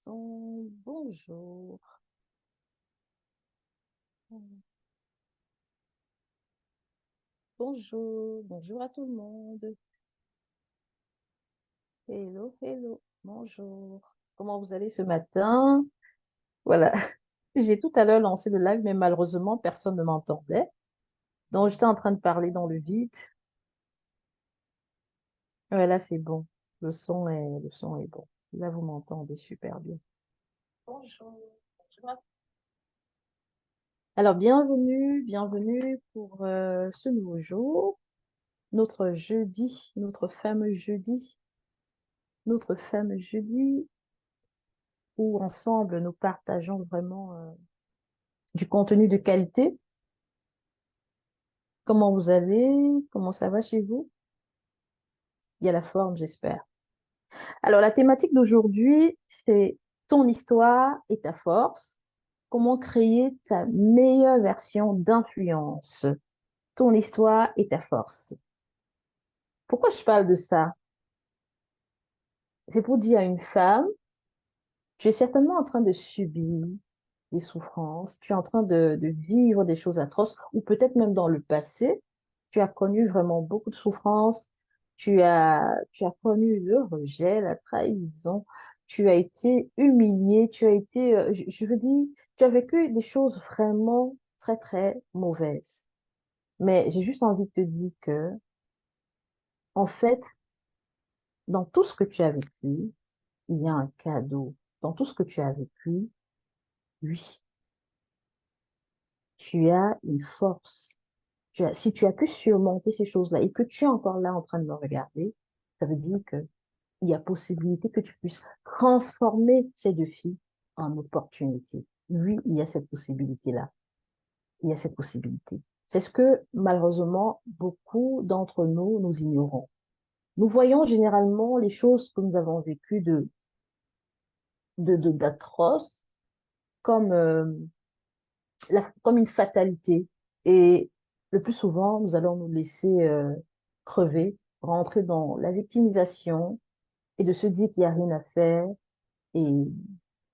Bonjour. Bonjour. Bonjour à tout le monde. Hello, hello. Bonjour. Comment vous allez ce matin? Voilà. J'ai tout à l'heure lancé le live, mais malheureusement, personne ne m'entendait. Donc, j'étais en train de parler dans le vide. Voilà, c'est bon. Le son est bon. Là, vous m'entendez super bien. Bonjour. Bonjour. Alors, bienvenue pour ce nouveau jour, notre jeudi, notre fameux jeudi où ensemble nous partageons vraiment du contenu de qualité. Comment vous allez? Comment ça va chez vous? Il y a la forme, j'espère. Alors, la thématique d'aujourd'hui, c'est ton histoire et ta force. Comment créer ta meilleure version d'influence? Ton histoire et ta force. Pourquoi je parle de ça? C'est pour dire à une femme, tu es certainement en train de subir des souffrances, tu es en train de vivre des choses atroces, ou peut-être même dans le passé, tu as connu vraiment beaucoup de souffrances, tu as connu le rejet, la trahison, tu as été humilié, tu as été, je veux dire, tu as vécu des choses vraiment très, très mauvaises. Mais j'ai juste envie de te dire que, en fait, dans tout ce que tu as vécu, il y a un cadeau. Dans tout ce que tu as vécu, oui, tu as une force. Si tu as pu surmonter ces choses-là et que tu es encore là en train de me regarder, ça veut dire qu'il y a possibilité que tu puisses transformer ces défis en opportunités. Oui, il y a cette possibilité-là. Il y a cette possibilité. C'est ce que, malheureusement, beaucoup d'entre nous, nous ignorons. Nous voyons généralement les choses que nous avons vécues d'atroces comme, comme une fatalité. Et le plus souvent, nous allons nous laisser crever, rentrer dans la victimisation et de se dire qu'il n'y a rien à faire et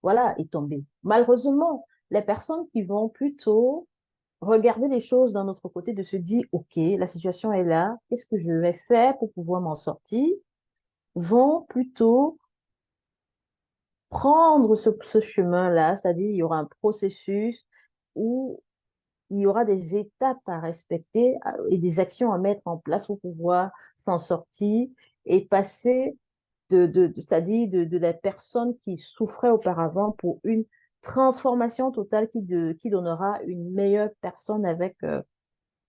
voilà, et tomber. Malheureusement, les personnes qui vont plutôt regarder les choses d'un autre côté, de se dire, OK, la situation est là, qu'est-ce que je vais faire pour pouvoir m'en sortir, vont plutôt prendre ce chemin-là, c'est-à-dire il y aura un processus où il y aura des étapes à respecter et des actions à mettre en place pour pouvoir s'en sortir et passer c'est-à-dire de la personne qui souffrait auparavant pour une transformation totale qui donnera une meilleure personne avec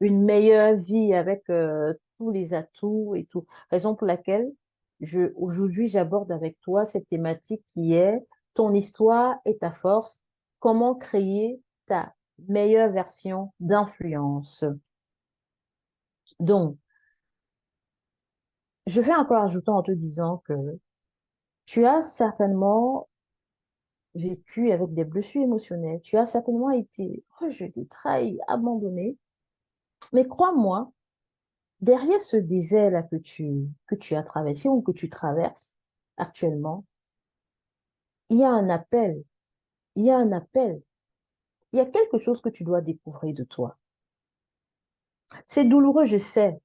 une meilleure vie, avec tous les atouts et tout. Raison pour laquelle aujourd'hui j'aborde avec toi cette thématique qui est ton histoire et ta force, comment créer ta meilleure version d'influence. Donc, je vais encore ajouter en te disant que tu as certainement vécu avec des blessures émotionnelles, tu as certainement été rejeté, trahi, abandonné, mais crois-moi, derrière ce désert-là que tu as traversé ou que tu traverses actuellement, il y a un appel, il y a un appel, il y a quelque chose que tu dois découvrir de toi. C'est douloureux, je sais.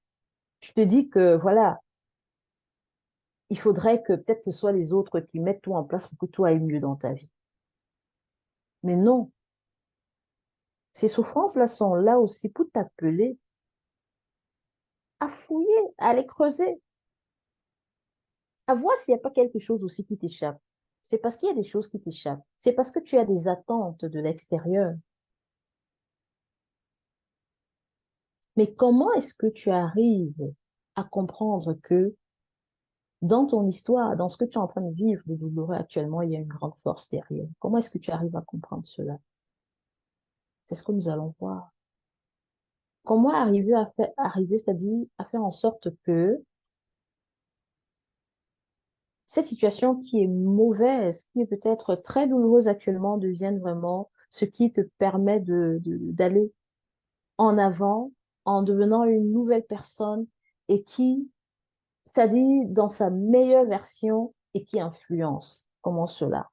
Tu te dis que, voilà, il faudrait que peut-être ce soit les autres qui mettent tout en place pour que tout aille mieux dans ta vie. Mais non, ces souffrances-là sont là aussi pour t'appeler à fouiller, à aller creuser, à voir s'il n'y a pas quelque chose aussi qui t'échappe. C'est parce qu'il y a des choses qui t'échappent. C'est parce que tu as des attentes de l'extérieur. Mais comment est-ce que tu arrives à comprendre que dans ton histoire, dans ce que tu es en train de vivre de douloureux actuellement, il y a une grande force derrière? Comment est-ce que tu arrives à comprendre cela? C'est ce que nous allons voir. Comment arriver, c'est-à-dire à faire en sorte que cette situation qui est mauvaise, qui est peut-être très douloureuse actuellement, devienne vraiment ce qui te permet d'aller en avant en devenant une nouvelle personne et qui, c'est-à-dire dans sa meilleure version et qui influence. Comment cela?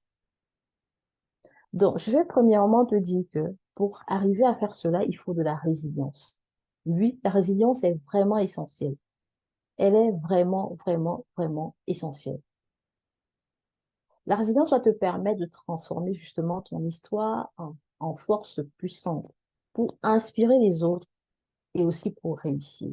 Donc, je vais premièrement te dire que pour arriver à faire cela, il faut de la résilience. Oui, la résilience est vraiment essentielle. Elle est vraiment, vraiment, vraiment essentielle. La résilience va te permettre de transformer justement ton histoire en force puissante pour inspirer les autres et aussi pour réussir.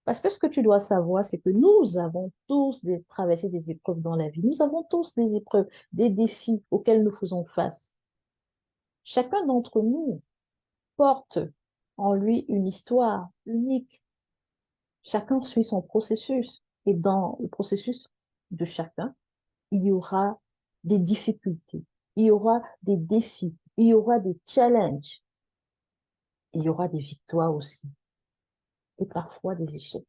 Parce que ce que tu dois savoir, c'est que nous avons tous traversé des épreuves dans la vie. Nous avons tous des épreuves, des défis auxquels nous faisons face. Chacun d'entre nous porte en lui une histoire unique. Chacun suit son processus. Et dans le processus de chacun, il y aura des difficultés, il y aura des défis, il y aura des challenges, il y aura des victoires aussi, et parfois des échecs.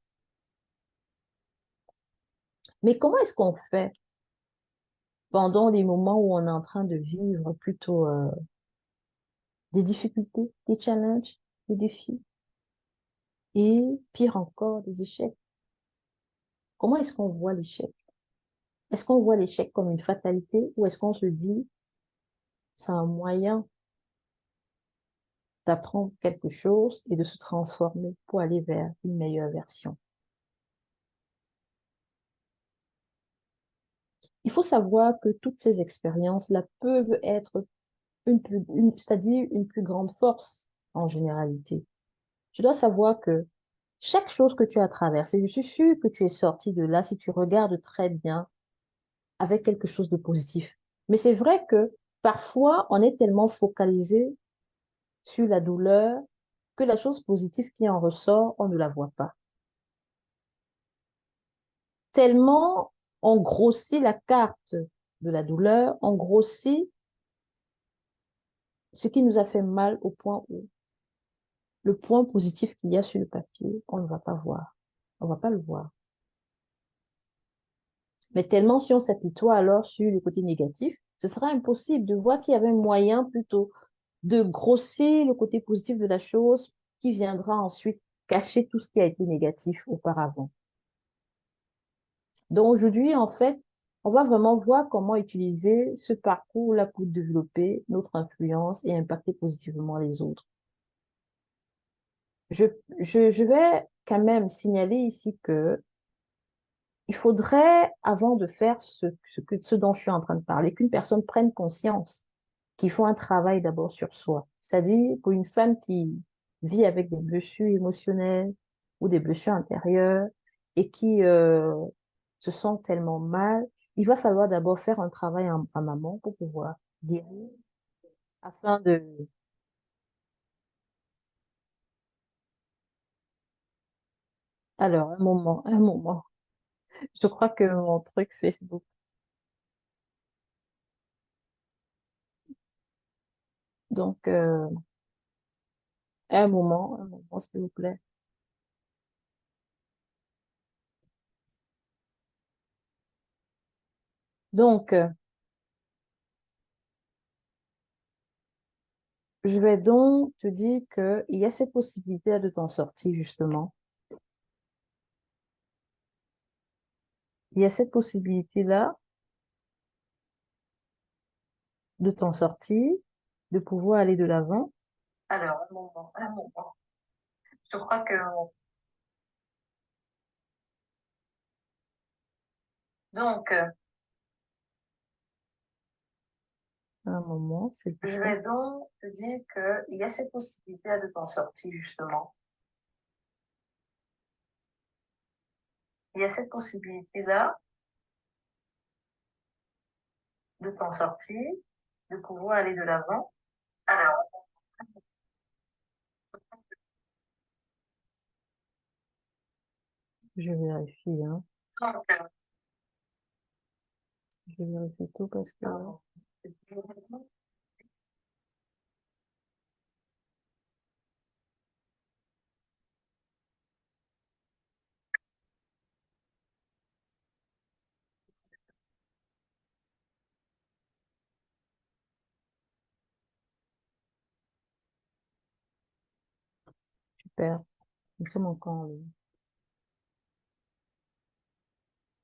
Mais comment est-ce qu'on fait pendant les moments où on est en train de vivre plutôt des difficultés, des challenges, des défis, et pire encore, des échecs? Comment est-ce qu'on voit l'échec? Est-ce qu'on voit l'échec comme une fatalité ou est-ce qu'on se dit, c'est un moyen d'apprendre quelque chose et de se transformer pour aller vers une meilleure version? Il faut savoir que toutes ces expériences-là peuvent être c'est-à-dire une plus grande force en généralité. Tu dois savoir que chaque chose que tu as traversée, je suis sûre que tu es sorti de là si tu regardes très bien avec quelque chose de positif. Mais c'est vrai que parfois, on est tellement focalisé sur la douleur que la chose positive qui en ressort, on ne la voit pas. Tellement on grossit la carte de la douleur, on grossit ce qui nous a fait mal au point où le point positif qu'il y a sur le papier, on ne va pas voir. On ne va pas le voir. Mais tellement si on s'apitoie alors sur le côté négatif, ce sera impossible de voir qu'il y avait un moyen plutôt de grossir le côté positif de la chose qui viendra ensuite cacher tout ce qui a été négatif auparavant. Donc aujourd'hui, en fait, on va vraiment voir comment utiliser ce parcours-là pour développer notre influence et impacter positivement les autres. Je, je vais quand même signaler ici que il faudrait, avant de faire ce dont je suis en train de parler, qu'une personne prenne conscience qu'il faut un travail d'abord sur soi. C'est-à-dire, pour une femme qui vit avec des blessures émotionnelles ou des blessures intérieures et qui se sent tellement mal, il va falloir d'abord faire un travail en amont pour pouvoir guérir afin de... Alors, un moment. Je crois que mon truc Facebook. Donc, un moment, s'il vous plaît. Donc, je vais donc te dire qu'il y a cette possibilité de t'en sortir, justement. Il y a cette possibilité-là de t'en sortir, de pouvoir aller de l'avant. Alors, un moment. Je crois que... Donc, un moment, c'est je vais donc te dire qu'il y a cette possibilité de t'en sortir, justement. Il y a cette possibilité-là de t'en sortir, de pouvoir aller de l'avant. Alors, je vérifie, hein. Donc, je vérifie tout parce que... Super, nous sommes encore en ligne.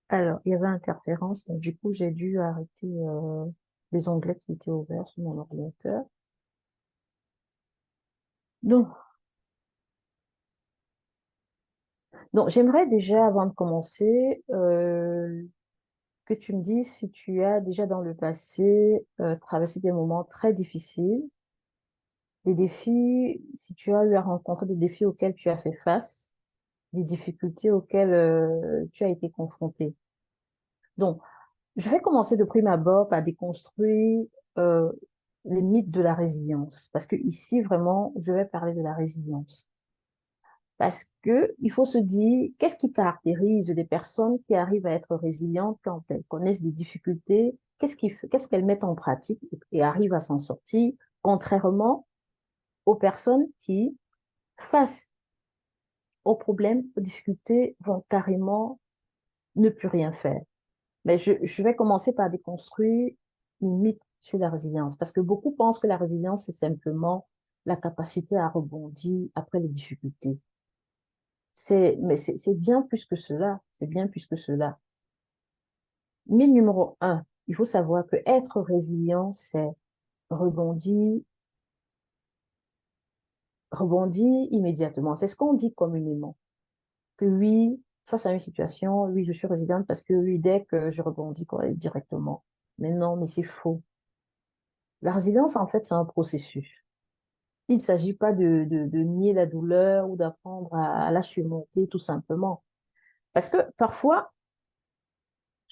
Alors, il y avait interférence, donc du coup, j'ai dû arrêter. les onglets qui étaient ouverts sur mon ordinateur. Donc, donc j'aimerais déjà, avant de commencer, que tu me dises si tu as déjà dans le passé traversé des moments très difficiles, des défis, si tu as eu à rencontrer des défis auxquels tu as fait face, des difficultés auxquelles tu as été confronté. Donc, je vais commencer de prime abord par déconstruire euh, les mythes de la résilience, parce que ici, vraiment, je vais parler de la résilience. Parce que il faut se dire, qu'est-ce qui caractérise des personnes qui arrivent à être résilientes quand elles connaissent des difficultés? Qu'est-ce qu'elles mettent en pratique et arrivent à s'en sortir, contrairement aux personnes qui, face aux problèmes, aux difficultés, vont carrément ne plus rien faire. Mais je vais commencer par déconstruire une mythe sur la résilience, parce que beaucoup pensent que la résilience, c'est simplement la capacité à rebondir après les difficultés. Mais c'est bien plus que cela. C'est bien plus que cela. Mais numéro un, il faut savoir que être résilient, c'est rebondir, rebondir immédiatement. C'est ce qu'on dit communément. Que oui, face à une situation, oui, je suis résiliente parce que oui, dès que je rebondis directement. Mais non, mais c'est faux. La résilience, en fait, c'est un processus. Il ne s'agit pas de nier la douleur ou d'apprendre à la surmonter tout simplement. Parce que parfois,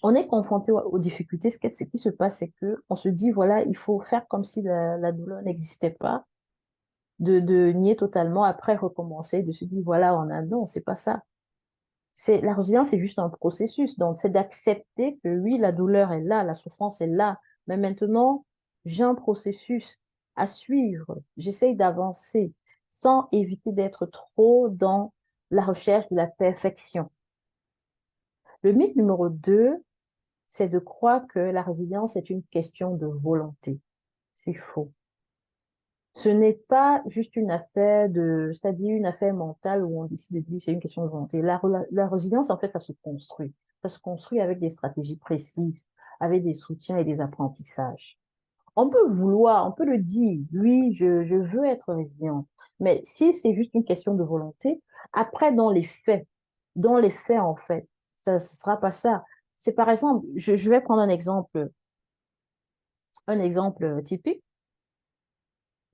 on est confronté aux difficultés. Ce qui se passe, c'est que on se dit, voilà, il faut faire comme si la douleur n'existait pas, de nier totalement, après recommencer, de se dire, voilà, on a, non, c'est pas ça. La résilience, c'est juste un processus. Donc, c'est d'accepter que oui, la douleur est là, la souffrance est là. Mais maintenant, j'ai un processus à suivre. J'essaye d'avancer sans éviter d'être trop dans la recherche de la perfection. Le mythe numéro 2, c'est de croire que la résilience est une question de volonté. C'est faux. Ce n'est pas juste une affaire c'est-à-dire une affaire mentale où on décide de dire c'est une question de volonté. La résilience, en fait, ça se construit. Ça se construit avec des stratégies précises, avec des soutiens et des apprentissages. On peut le dire, oui, je veux être résiliente. Mais si c'est juste une question de volonté, après, dans les faits, en fait, ça ne sera pas ça. C'est par exemple, je vais prendre un exemple typique.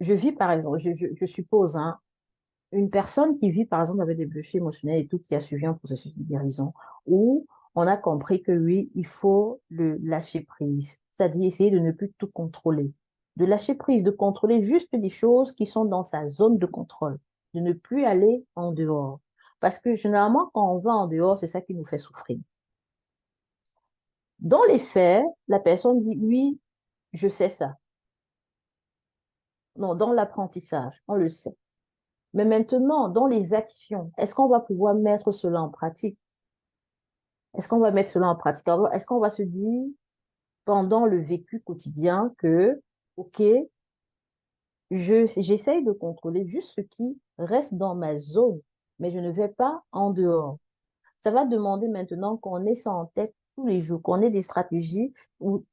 Je vis, par exemple, je suppose, hein, une personne qui vit, par exemple, avec des blessures émotionnelles et tout, qui a suivi un processus de guérison, où on a compris que oui, il faut le lâcher prise, c'est-à-dire essayer de ne plus tout contrôler. De lâcher prise, de contrôler juste les choses qui sont dans sa zone de contrôle, de ne plus aller en dehors. Parce que généralement, quand on va en dehors, c'est ça qui nous fait souffrir. Dans les faits, la personne dit, oui, je sais ça. Non, dans l'apprentissage, on le sait. Mais maintenant, dans les actions, est-ce qu'on va pouvoir mettre cela en pratique? Est-ce qu'on va mettre cela en pratique? Est-ce qu'on va se dire pendant le vécu quotidien que, OK, j'essaye de contrôler juste ce qui reste dans ma zone, mais je ne vais pas en dehors. Ça va demander maintenant qu'on ait ça en tête tous les jours, qu'on ait des stratégies où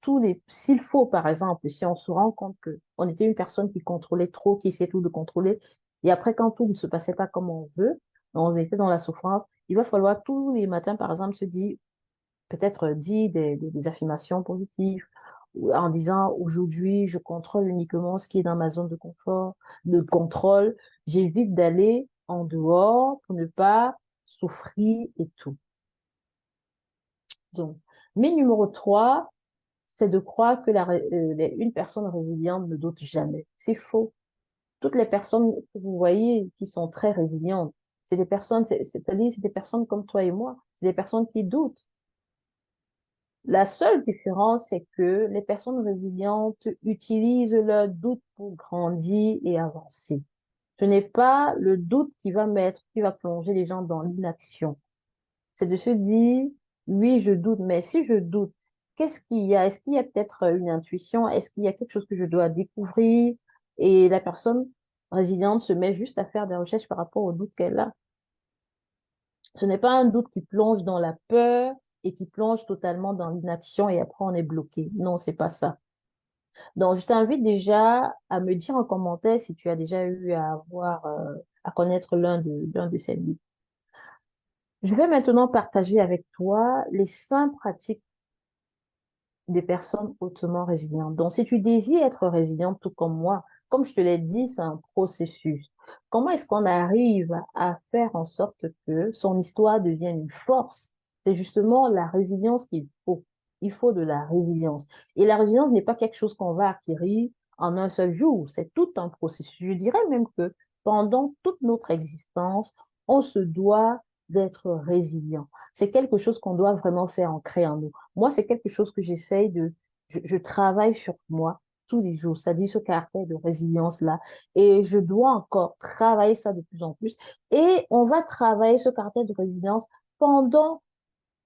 s'il faut, par exemple, si on se rend compte que on était une personne qui contrôlait trop, qui essayait tout de contrôler, et après, quand tout ne se passait pas comme on veut, on était dans la souffrance, il va falloir tous les matins, par exemple, se dire, peut-être dire des affirmations positives, ou en disant, aujourd'hui, je contrôle uniquement ce qui est dans ma zone de confort, de contrôle, j'évite d'aller en dehors pour ne pas souffrir et tout. Donc, mais numéro 3, c'est de croire que une personne résiliente ne doute jamais. C'est faux. Toutes les personnes que vous voyez qui sont très résilientes, c'est des personnes, c'est-à-dire c'est des personnes comme toi et moi, c'est des personnes qui doutent. La seule différence, c'est que les personnes résilientes utilisent leur doute pour grandir et avancer. Ce n'est pas le doute qui va plonger les gens dans l'inaction. C'est de se dire, oui, je doute, mais si je doute, qu'est-ce qu'il y a? Est-ce qu'il y a peut-être une intuition? Est-ce qu'il y a quelque chose que je dois découvrir? Et la personne résiliente se met juste à faire des recherches par rapport au doute qu'elle a. Ce n'est pas un doute qui plonge dans la peur et qui plonge totalement dans l'inaction et après on est bloqué. Non, c'est pas ça. Donc, je t'invite déjà à me dire en commentaire si tu as déjà eu à connaître l'un de ces livres. Je vais maintenant partager avec toi les 5 pratiques des personnes hautement résilientes. Donc, si tu désires être résiliente tout comme moi, comme je te l'ai dit, c'est un processus. Comment est-ce qu'on arrive à faire en sorte que son histoire devienne une force? C'est justement la résilience qu'il faut. Il faut de la résilience. Et la résilience n'est pas quelque chose qu'on va acquérir en un seul jour. C'est tout un processus. Je dirais même que pendant toute notre existence, on se doit d'être résilient. C'est quelque chose qu'on doit vraiment faire ancrer en nous. Moi, c'est quelque chose que je travaille sur moi tous les jours, c'est-à-dire ce caractère de résilience-là. Et je dois encore travailler ça de plus en plus. Et on va travailler ce caractère de résilience pendant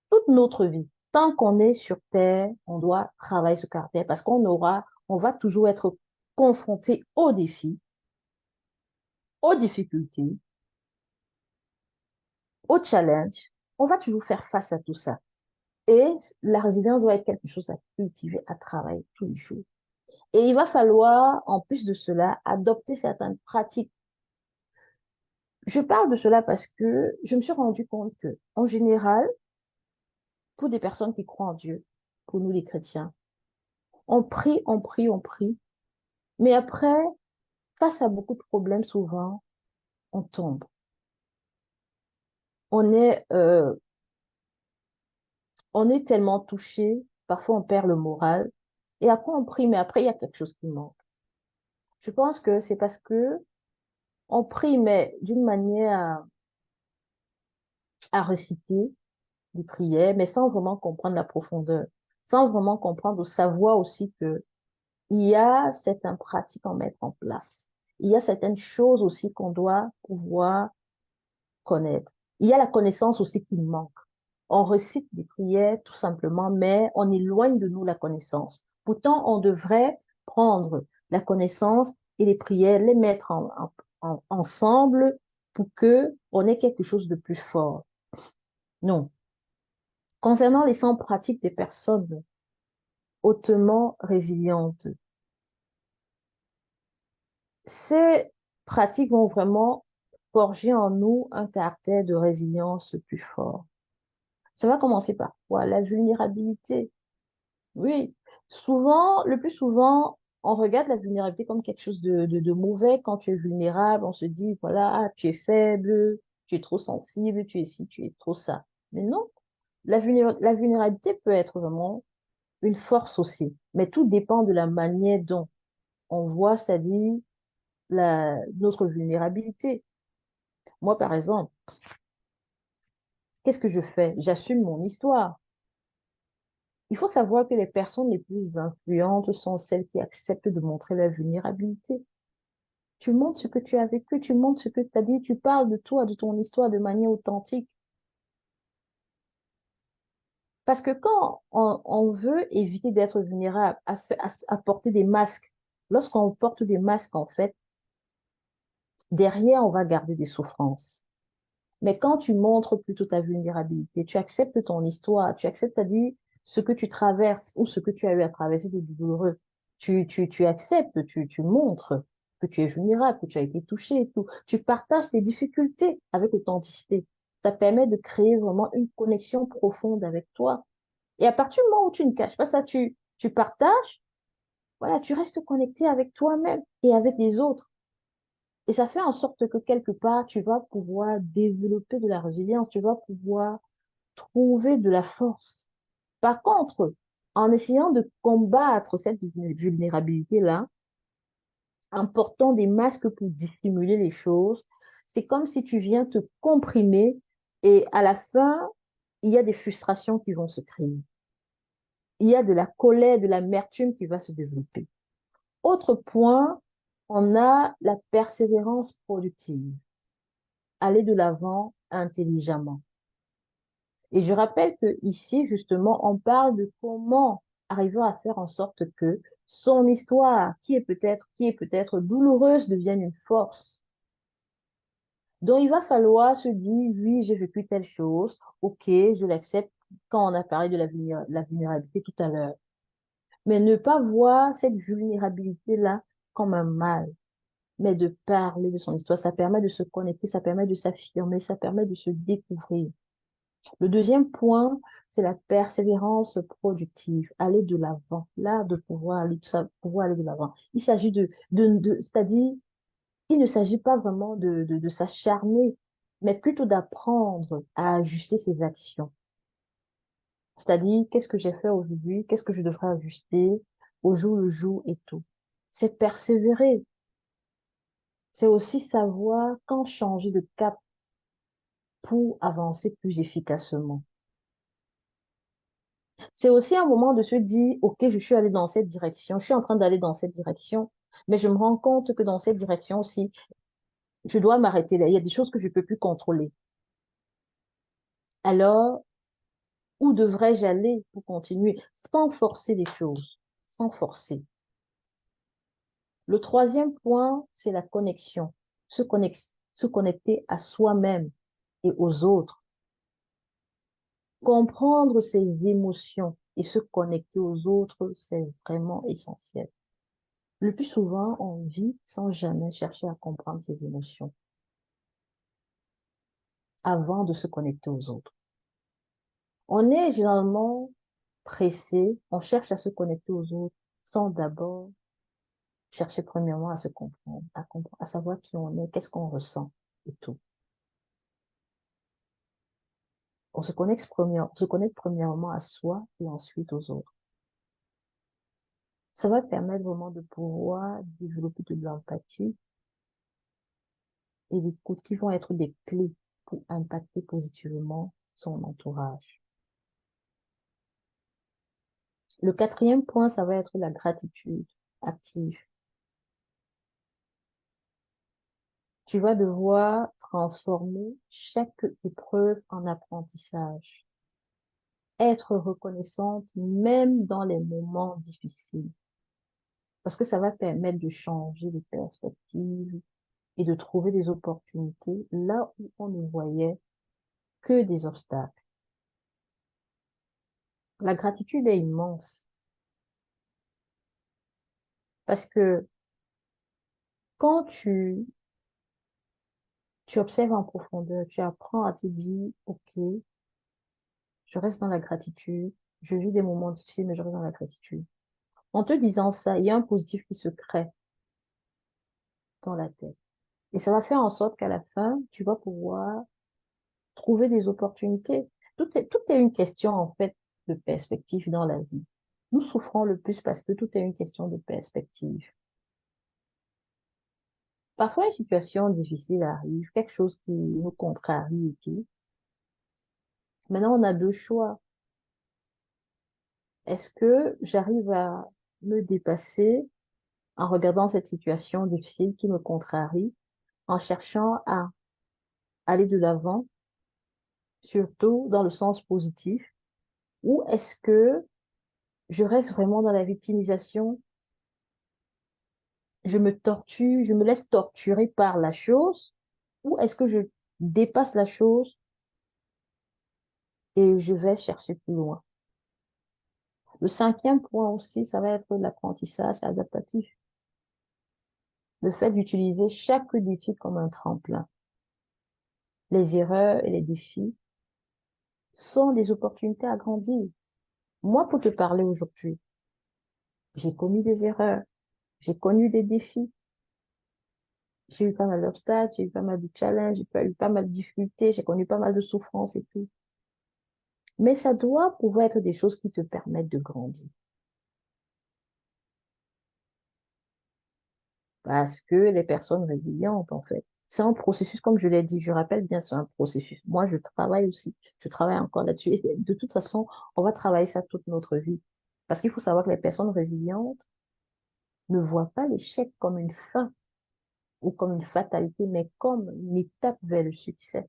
toute notre vie. Tant qu'on est sur Terre, on doit travailler ce caractère parce on va toujours être confronté aux défis, aux difficultés, aux challenges. On va toujours faire face à tout ça. Et la résilience doit être quelque chose à cultiver, à travailler tous les jours. Et il va falloir, en plus de cela, adopter certaines pratiques. Je parle de cela parce que je me suis rendu compte que, en général, pour des personnes qui croient en Dieu, pour nous les chrétiens, on prie, on prie, on prie, mais après, face à beaucoup de problèmes, souvent, on tombe. On est, euh, on est tellement touché, parfois on perd le moral, et après on prie, mais après il y a quelque chose qui manque. Je pense que c'est parce que on prie, mais d'une manière à reciter des prières, mais sans vraiment comprendre la profondeur, sans vraiment comprendre ou savoir aussi que il y a certaines pratiques à mettre en place. Il y a certaines choses aussi qu'on doit pouvoir connaître. Il y a la connaissance aussi qui manque. On recite des prières tout simplement, mais on éloigne de nous la connaissance. Pourtant, on devrait prendre la connaissance et les prières, les mettre ensemble pour que on ait quelque chose de plus fort. Non. Concernant les 100 pratiques des personnes hautement résilientes, ces pratiques vont vraiment forger en nous un caractère de résilience plus fort. Ça va commencer par quoi? La vulnérabilité. Oui, souvent, le plus souvent, on regarde la vulnérabilité comme quelque chose de mauvais. Quand tu es vulnérable, on se dit, voilà, ah, tu es faible, tu es trop sensible, tu es ci, tu es trop ça. Mais non, la vulnérabilité peut être vraiment une force aussi, mais tout dépend de la manière dont on voit, c'est-à-dire notre vulnérabilité. Moi, par exemple, qu'est-ce que je fais? J'assume mon histoire. Il faut savoir que les personnes les plus influentes sont celles qui acceptent de montrer leur vulnérabilité. Tu montres ce que tu as vécu, tu montres ce que tu as dit, tu parles de toi, de ton histoire de manière authentique. Parce que quand on veut éviter d'être vulnérable, à porter des masques, lorsqu'on porte des masques, en fait, derrière, on va garder des souffrances. Mais quand tu montres plutôt ta vulnérabilité, tu acceptes ton histoire, tu acceptes à dire ce que tu traverses ou ce que tu as eu à traverser de douloureux. Tu acceptes, tu montres que tu es vulnérable, que tu as été touché et tout. Tu partages tes difficultés avec authenticité. Ça permet de créer vraiment une connexion profonde avec toi. Et à partir du moment où tu ne caches pas ça, tu partages, voilà, tu restes connecté avec toi-même et avec les autres. Et ça fait en sorte que quelque part, tu vas pouvoir développer de la résilience, tu vas pouvoir trouver de la force. Par contre, en essayant de combattre cette vulnérabilité-là, en portant des masques pour dissimuler les choses, c'est comme si tu viens te comprimer et à la fin, il y a des frustrations qui vont se créer. Il y a de la colère, de l'amertume qui va se développer. Autre point, on a la persévérance productive. Aller de l'avant intelligemment. Et je rappelle que ici, justement, on parle de comment arriver à faire en sorte que son histoire, qui est peut-être douloureuse, devienne une force. Donc, il va falloir se dire, oui, j'ai vécu telle chose, ok, je l'accepte quand on a parlé de la vulnérabilité tout à l'heure. Mais ne pas voir cette vulnérabilité-là comme un mal, mais de parler de son histoire, ça permet de se connecter, ça permet de s'affirmer, ça permet de se découvrir. Le deuxième point, c'est la persévérance productive, aller de l'avant, l'art de pouvoir aller, tout ça, pouvoir aller de l'avant. Il s'agit c'est-à-dire, il ne s'agit pas vraiment de s'acharner, mais plutôt d'apprendre à ajuster ses actions. C'est-à-dire, qu'est-ce que j'ai fait aujourd'hui, qu'est-ce que je devrais ajuster au jour le jour et tout. C'est persévérer. C'est aussi savoir quand changer de cap pour avancer plus efficacement. C'est aussi un moment de se dire, OK, je suis allé dans cette direction, je suis en train d'aller dans cette direction, mais je me rends compte que dans cette direction aussi, je dois m'arrêter là. Il y a des choses que je ne peux plus contrôler. Alors, où devrais-je aller pour continuer sans forcer les choses, sans forcer? Le troisième point, c'est la connexion. Se connecter à soi-même et aux autres. Comprendre ses émotions et se connecter aux autres, c'est vraiment essentiel. Le plus souvent, on vit sans jamais chercher à comprendre ses émotions avant de se connecter aux autres. On est généralement pressé, on cherche à se connecter aux autres sans d'abord chercher premièrement à se comprendre, à savoir qui on est, qu'est-ce qu'on ressent et tout. On se connecte premièrement à soi et ensuite aux autres. Ça va permettre vraiment de pouvoir développer de l'empathie et l'écoute qui vont être des clés pour impacter positivement son entourage. Le quatrième point, ça va être la gratitude active. Tu vas devoir transformer chaque épreuve en apprentissage. Être reconnaissante même dans les moments difficiles. Parce que ça va permettre de changer de perspective et de trouver des opportunités là où on ne voyait que des obstacles. La gratitude est immense parce que quand tu observes en profondeur, tu apprends à te dire, OK, je reste dans la gratitude, je vis des moments difficiles, mais je reste dans la gratitude. En te disant ça, il y a un positif qui se crée dans la tête. Et ça va faire en sorte qu'à la fin, tu vas pouvoir trouver des opportunités. Tout est une question, en fait, de perspective dans la vie. Nous souffrons le plus parce que tout est une question de perspective. Parfois, une situation difficile arrive, quelque chose qui nous contrarie et tout. Maintenant, on a deux choix. Est-ce que j'arrive à me dépasser en regardant cette situation difficile qui me contrarie, en cherchant à aller de l'avant, surtout dans le sens positif, ou est-ce que je reste vraiment dans la victimisation, je me torture, je me laisse torturer par la chose, ou est-ce que je dépasse la chose et je vais chercher plus loin? Le cinquième point aussi, ça va être l'apprentissage adaptatif. Le fait d'utiliser chaque défi comme un tremplin. Les erreurs et les défis sont des opportunités à grandir. Moi, pour te parler aujourd'hui, j'ai commis des erreurs, j'ai connu des défis, j'ai eu pas mal d'obstacles, j'ai eu pas mal de challenges, j'ai eu pas mal de difficultés, j'ai connu pas mal de souffrances et tout. Mais ça doit pouvoir être des choses qui te permettent de grandir. Parce que les personnes résilientes, en fait, c'est un processus, comme je l'ai dit, je rappelle bien, c'est un processus. Moi, je travaille aussi, je travaille encore là-dessus. Et de toute façon, on va travailler ça toute notre vie. Parce qu'il faut savoir que les personnes résilientes ne voient pas l'échec comme une fin ou comme une fatalité, mais comme une étape vers le succès.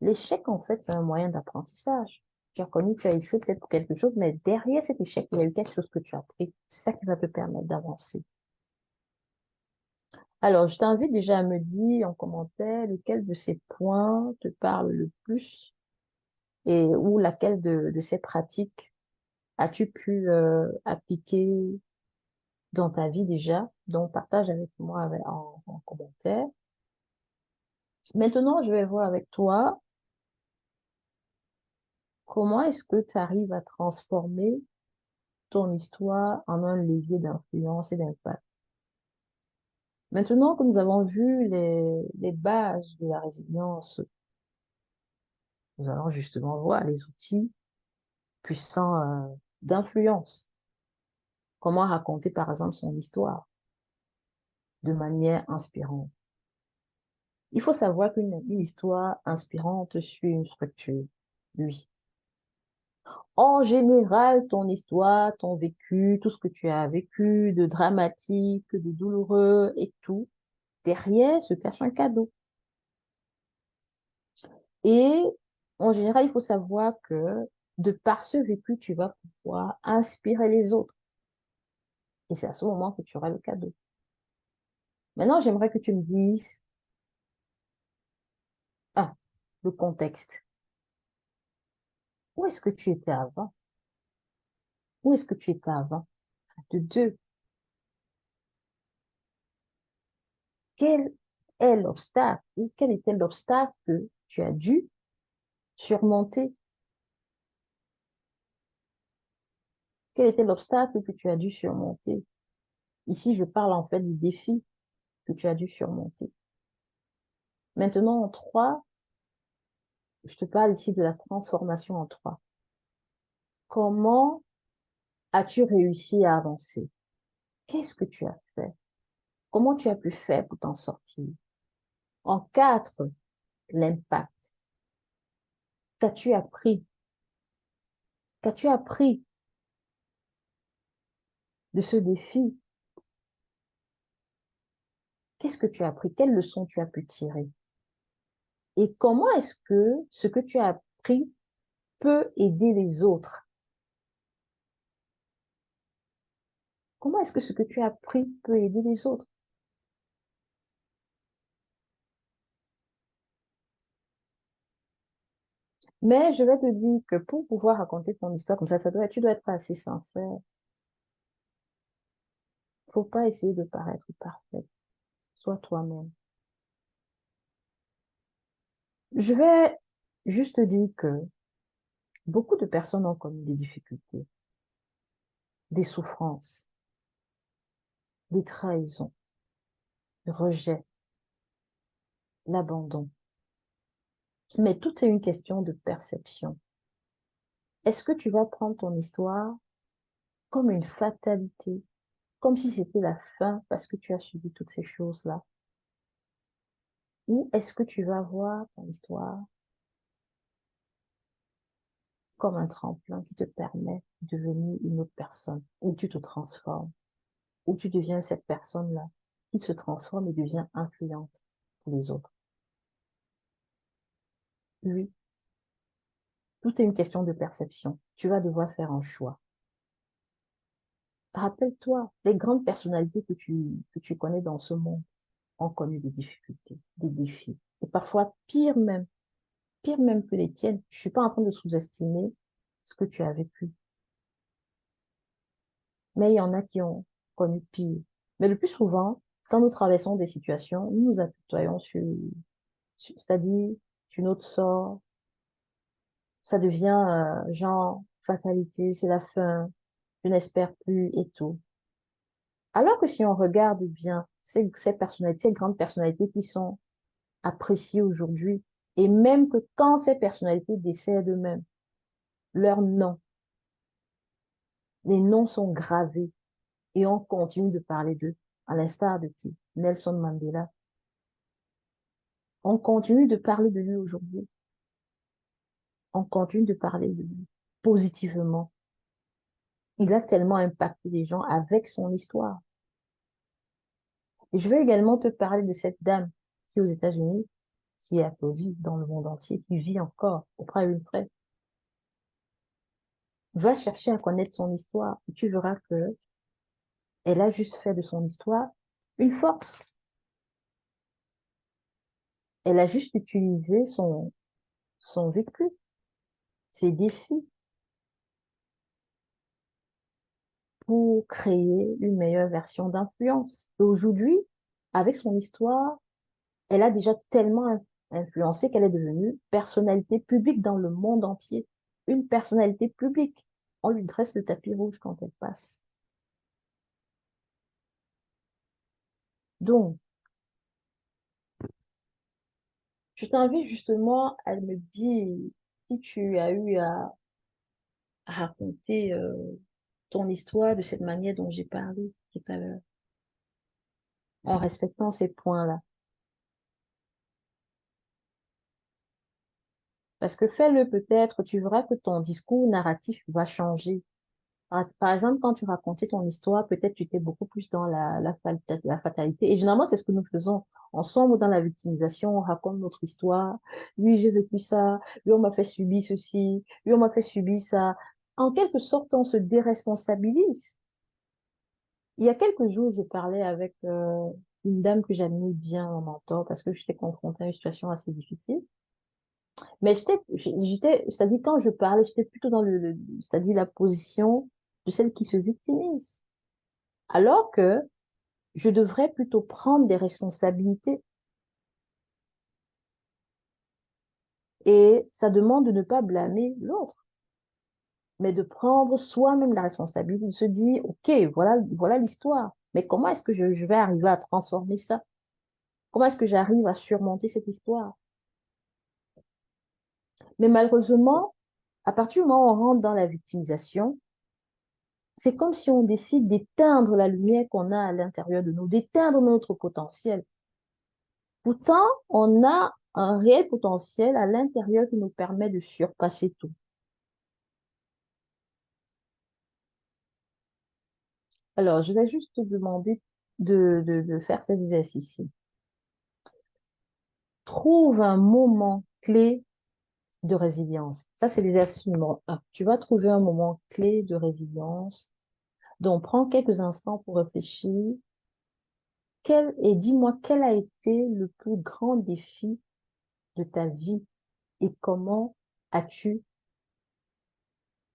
L'échec, en fait, c'est un moyen d'apprentissage. Tu as connu, tu as échoué peut-être pour quelque chose, mais derrière cet échec, il y a eu quelque chose que tu as appris. C'est ça qui va te permettre d'avancer. Alors, je t'invite déjà à me dire en commentaire lequel de ces points te parle le plus et ou laquelle de ces pratiques as-tu pu appliquer dans ta vie déjà? Donc, partage avec moi en commentaire. Maintenant, je vais voir avec toi comment est-ce que tu arrives à transformer ton histoire en un levier d'influence et d'impact. Maintenant que nous avons vu les bases de la résilience, nous allons justement voir les outils puissants d'influence. Comment raconter, par exemple, son histoire de manière inspirante. Il faut savoir qu'une histoire inspirante suit une structure. Oui. En général, ton histoire, ton vécu, tout ce que tu as vécu de dramatique, de douloureux et tout, derrière se cache un cadeau. Et en général, il faut savoir que de par ce vécu, tu vas pouvoir inspirer les autres. Et c'est à ce moment que tu auras le cadeau. Maintenant, j'aimerais que tu me dises, un, le contexte. Où est-ce que tu étais avant? Où est-ce que tu étais avant? De deux, quel est l'obstacle ou quel était l'obstacle que tu as dû surmonter? Quel était l'obstacle que tu as dû surmonter? Ici, je parle en fait du défi que tu as dû surmonter. Maintenant, en trois, je te parle ici de la transformation en trois. Comment as-tu réussi à avancer? Qu'est-ce que tu as fait? Comment tu as pu faire pour t'en sortir? En quatre, l'impact. Qu'as-tu appris? Qu'as-tu appris de ce défi? Qu'est-ce que tu as appris? Quelles leçons tu as pu tirer? Et comment est-ce que ce que tu as appris peut aider les autres? Comment est-ce que ce que tu as appris peut aider les autres? Mais je vais te dire que pour pouvoir raconter ton histoire comme ça, tu dois être assez sincère. Faut pas essayer de paraître parfait. Sois toi-même. Je vais juste dire que beaucoup de personnes ont connu des difficultés, des souffrances, des trahisons, le rejet, l'abandon. Mais tout est une question de perception. Est-ce que tu vas prendre ton histoire comme une fatalité, comme si c'était la fin parce que tu as subi toutes ces choses-là? Ou est-ce que tu vas voir ton histoire comme un tremplin qui te permet de devenir une autre personne, où tu te transformes, où tu deviens cette personne-là qui se transforme et devient influente pour les autres? Oui, tout est une question de perception. Tu vas devoir faire un choix. Rappelle-toi, les grandes personnalités que tu connais dans ce monde ont connu des difficultés, des défis, et parfois pire même que les tiennes. Je suis pas en train de sous-estimer ce que tu as vécu, mais il y en a qui ont connu pire. Mais le plus souvent, quand nous traversons des situations, nous nous apitoyons c'est-à-dire sur notre sort, ça devient genre fatalité, c'est la fin, je n'espère plus et tout. Alors que si on regarde bien ces personnalités, ces grandes personnalités qui sont appréciées aujourd'hui, et même que quand ces personnalités décèdent eux-mêmes, leurs noms, les noms sont gravés et on continue de parler d'eux, à l'instar de qui? Nelson Mandela. On continue de parler de lui aujourd'hui. On continue de parler de lui positivement. Il a tellement impacté les gens avec son histoire. Et je vais également te parler de cette dame qui, aux États-Unis, qui est applaudie dans le monde entier, qui vit encore auprès d'une frère. Va chercher à connaître son histoire et tu verras que elle a juste fait de son histoire une force. Elle a juste utilisé son, vécu, ses défis, pour créer une meilleure version d'influence. Et aujourd'hui, avec son histoire, elle a déjà tellement influencé qu'elle est devenue personnalité publique dans le monde entier. Une personnalité publique. On lui dresse le tapis rouge quand elle passe. Donc, je t'invite justement à me dire si tu as eu à raconter ton histoire de cette manière dont j'ai parlé tout à l'heure, en respectant ces points-là. Parce que fais-le peut-être, tu verras que ton discours narratif va changer. Par exemple, quand tu racontais ton histoire, peut-être tu étais beaucoup plus dans la fatalité. Et généralement, c'est ce que nous faisons. Ensemble, dans la victimisation, on raconte notre histoire. Oui, j'ai vécu ça. Oui, on m'a fait subir ceci. Oui, on m'a fait subir ça. En quelque sorte, on se déresponsabilise. Il y a quelques jours, je parlais avec une dame que j'admire bien en mentor parce que j'étais confrontée à une situation assez difficile. Mais c'est-à-dire quand je parlais, j'étais plutôt dans c'est-à-dire la position de celle qui se victimise. Alors que je devrais plutôt prendre des responsabilités. Et ça demande de ne pas blâmer l'autre, mais de prendre soi-même la responsabilité, de se dire, OK, voilà l'histoire. Mais comment est-ce que je vais arriver à transformer ça? Comment est-ce que j'arrive à surmonter cette histoire? Mais malheureusement, à partir du moment où on rentre dans la victimisation, c'est comme si on décide d'éteindre la lumière qu'on a à l'intérieur de nous, d'éteindre notre potentiel. Pourtant, on a un réel potentiel à l'intérieur qui nous permet de surpasser tout. Alors, je vais juste te demander de faire ces exercices-ci. Trouve un moment clé de résilience. Ça, c'est l'exercice numéro un. Tu vas trouver un moment clé de résilience. Donc, prends quelques instants pour réfléchir. Et dis-moi quel a été le plus grand défi de ta vie et as-tu,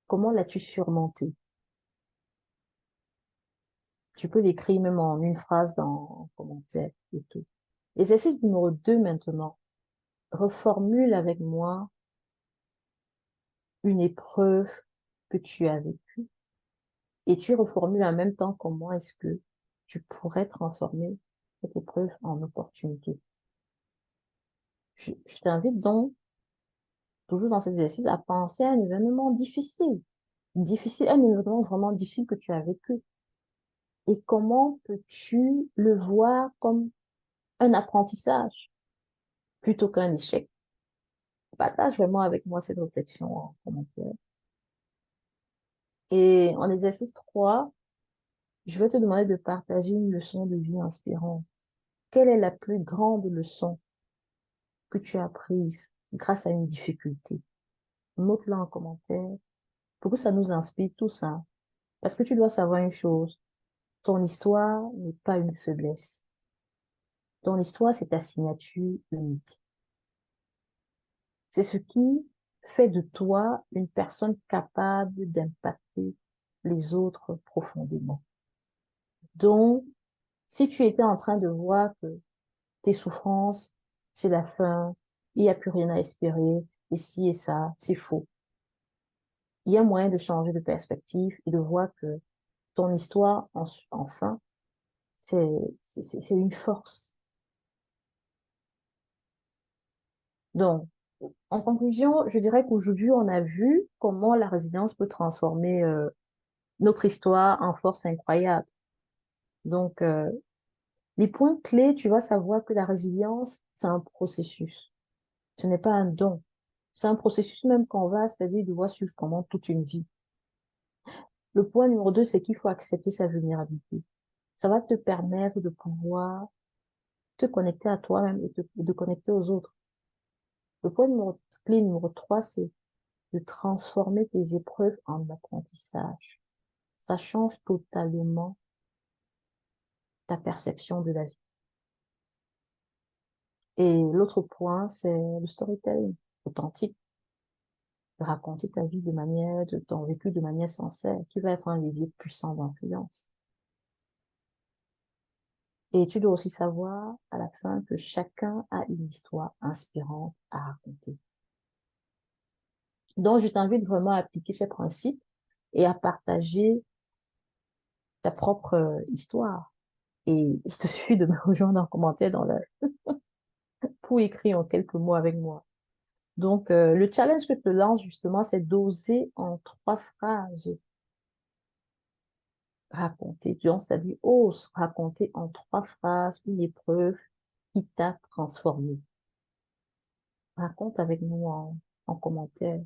comment l'as-tu surmonté? Tu peux l'écrire même en une phrase dans un commentaire et tout. Exercice numéro 2 maintenant. Reformule avec moi une épreuve que tu as vécue et tu reformules en même temps comment est-ce que tu pourrais transformer cette épreuve en opportunité. Je t'invite donc, toujours dans cet exercice, à penser à un événement difficile, un événement vraiment difficile que tu as vécu. Et comment peux-tu le voir comme un apprentissage plutôt qu'un échec? Partage vraiment avec moi cette réflexion en commentaire. Et en exercice 3, je vais te demander de partager une leçon de vie inspirante. Quelle est la plus grande leçon que tu as apprise grâce à une difficulté? Note-la en commentaire pour que ça nous inspire tout ça. Parce que tu dois savoir une chose, ton histoire n'est pas une faiblesse. Ton histoire, c'est ta signature unique. C'est ce qui fait de toi une personne capable d'impacter les autres profondément. Donc, si tu étais en train de voir que tes souffrances, c'est la fin, il n'y a plus rien à espérer, ici et ça, c'est faux. Il y a moyen de changer de perspective et de voir que ton histoire, enfin, c'est une force. Donc, en conclusion, je dirais qu'aujourd'hui, on a vu comment la résilience peut transformer notre histoire en force incroyable. Donc, les points clés, tu vas savoir que la résilience, c'est un processus. Ce n'est pas un don. C'est un processus même qu'on va, c'est-à-dire devoir suivre pendant toute une vie. Le point numéro 2, c'est qu'il faut accepter sa vulnérabilité. Ça va te permettre de pouvoir te connecter à toi-même et de connecter aux autres. Le point clé numéro 3, c'est de transformer tes épreuves en apprentissage. Ça change totalement ta perception de la vie. Et l'autre point, c'est le storytelling authentique. raconter ta vie de manière, de ton vécu de manière sincère, qui va être un levier puissant d'influence. Et tu dois aussi savoir à la fin que chacun a une histoire inspirante à raconter. Donc, je t'invite vraiment à appliquer ces principes et à partager ta propre histoire. Et il te suffit de me rejoindre en commentaire pour écrire en quelques mots avec moi. Donc, le challenge que je te lance justement, c'est d'oser en 3 phrases raconter. Donc, c'est-à-dire, ose raconter en 3 phrases une épreuve qui t'a transformé. Raconte avec nous en commentaire.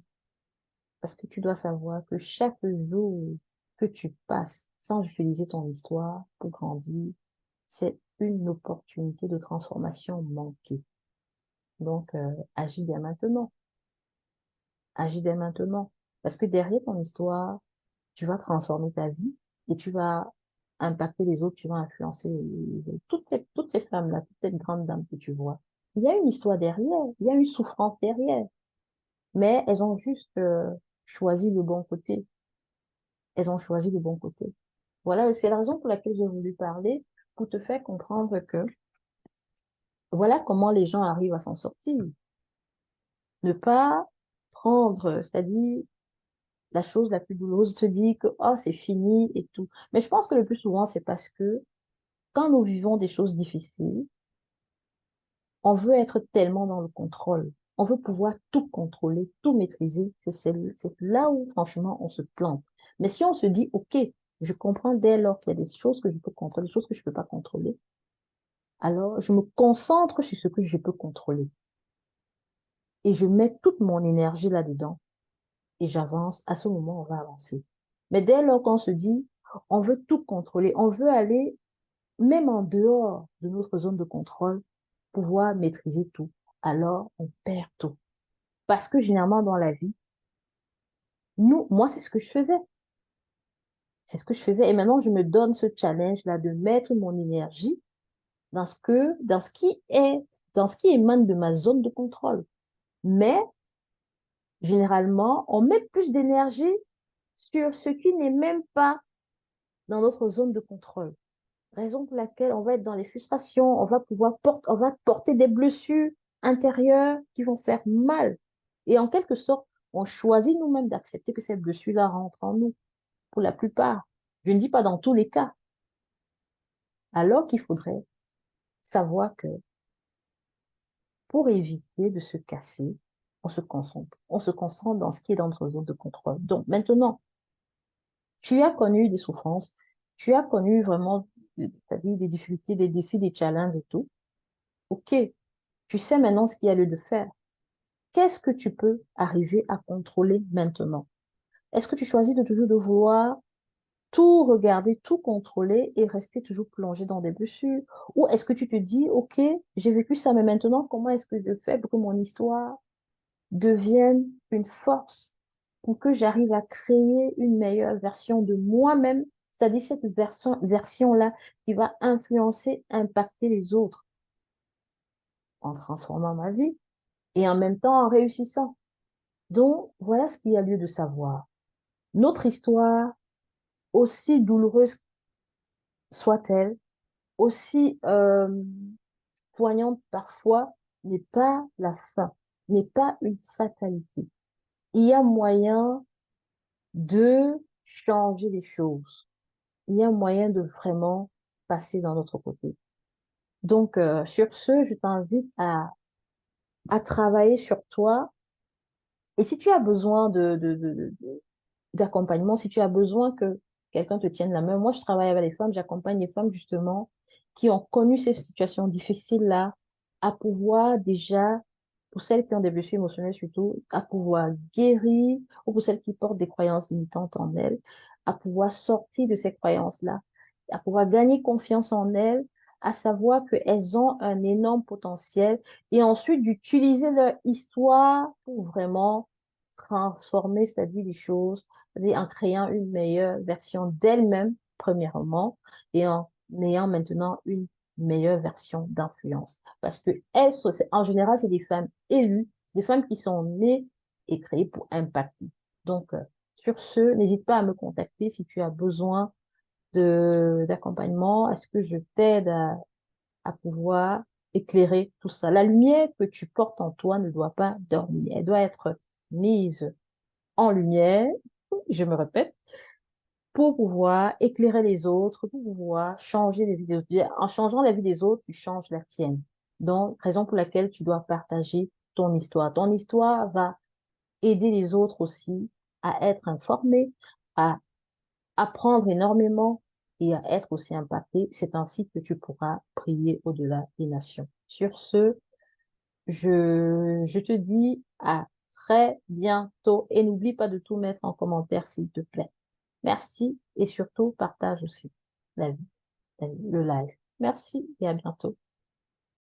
Parce que tu dois savoir que chaque jour que tu passes sans utiliser ton histoire pour grandir, c'est une opportunité de transformation manquée. Donc, agis dès maintenant. Agis dès maintenant. Parce que derrière ton histoire, tu vas transformer ta vie et tu vas impacter les autres, tu vas influencer toutes ces femmes-là, toutes ces grandes dames que tu vois. Il y a une histoire derrière, il y a une souffrance derrière, mais elles ont juste choisi le bon côté. Elles ont choisi le bon côté. Voilà, c'est la raison pour laquelle j'ai voulu parler, pour te faire comprendre que voilà comment les gens arrivent à s'en sortir. Ne pas prendre, c'est-à-dire la chose la plus douloureuse, se dire que oh, c'est fini et tout. Mais je pense que le plus souvent, c'est parce que quand nous vivons des choses difficiles, on veut être tellement dans le contrôle. On veut pouvoir tout contrôler, tout maîtriser. C'est là où, franchement, on se plante. Mais si on se dit, OK, je comprends dès lors qu'il y a des choses que je peux contrôler, des choses que je ne peux pas contrôler, alors je me concentre sur ce que je peux contrôler. Et je mets toute mon énergie là-dedans et j'avance. À ce moment, on va avancer. Mais dès lors qu'on se dit, on veut tout contrôler, on veut aller même en dehors de notre zone de contrôle, pouvoir maîtriser tout, alors on perd tout. Parce que généralement dans la vie, moi, c'est ce que je faisais. C'est ce que je faisais. Et maintenant, je me donne ce challenge-là de mettre mon énergie dans dans ce qui émane de ma zone de contrôle. Mais, généralement, on met plus d'énergie sur ce qui n'est même pas dans notre zone de contrôle. Raison pour laquelle on va être dans les frustrations, on va porter des blessures intérieures qui vont faire mal. Et en quelque sorte, on choisit nous-mêmes d'accepter que ces blessures-là rentrent en nous, pour la plupart. Je ne dis pas dans tous les cas. Alors qu'il faudrait savoir que pour éviter de se casser, on se concentre dans ce qui est dans notre zone de contrôle. Donc maintenant, tu as connu des souffrances, tu as connu vraiment ta vie, des difficultés, des défis, des challenges et tout. OK, tu sais maintenant ce qu'il y a lieu de faire. Qu'est-ce que tu peux arriver à contrôler maintenant? Est-ce que tu choisis de toujours de vouloir tout regarder, tout contrôler et rester toujours plongé dans des blessures? Ou est-ce que tu te dis, OK, j'ai vécu ça, mais maintenant, comment est-ce que je fais pour que mon histoire devienne une force, pour que j'arrive à créer une meilleure version de moi-même, c'est-à-dire cette version-là qui va influencer, impacter les autres en transformant ma vie et en même temps en réussissant. Donc, voilà ce qu'il y a lieu de savoir. Notre histoire, aussi douloureuse soit-elle, aussi poignante parfois, n'est pas la fin, n'est pas une fatalité. Il y a moyen de changer les choses. Il y a moyen de vraiment passer dans notre côté. Donc, sur ce, je t'invite à travailler sur toi. Et si tu as besoin d'accompagnement, si tu as besoin que quelqu'un te tienne la main. Moi, je travaille avec les femmes, j'accompagne les femmes justement qui ont connu ces situations difficiles-là à pouvoir déjà, pour celles qui ont des blessures émotionnelles surtout, à pouvoir guérir, ou pour celles qui portent des croyances limitantes en elles, à pouvoir sortir de ces croyances-là, à pouvoir gagner confiance en elles, à savoir qu'elles ont un énorme potentiel et ensuite d'utiliser leur histoire pour vraiment transformer, c'est-à-dire les choses, c'est-à-dire en créant une meilleure version d'elle-même, premièrement, et en ayant maintenant une meilleure version d'influence. Parce que elles, en général, c'est des femmes élues, des femmes qui sont nées et créé pour impacter. Donc, sur ce, n'hésite pas à me contacter si tu as besoin d'accompagnement. Est-ce que je t'aide à pouvoir éclairer tout ça? La lumière que tu portes en toi ne doit pas dormir. Elle doit être mise en lumière, je me répète, pour pouvoir éclairer les autres, pour pouvoir changer les vies des autres. En changeant la vie des autres, tu changes la tienne. Donc, raison pour laquelle tu dois partager ton histoire. Ton histoire va aider les autres aussi à être informés, à apprendre énormément et à être aussi impactés. C'est ainsi que tu pourras prier au-delà des nations. Sur ce, je te dis à très bientôt et n'oublie pas de tout mettre en commentaire, s'il te plaît. Merci et surtout partage aussi la vie, le live. Merci et à bientôt.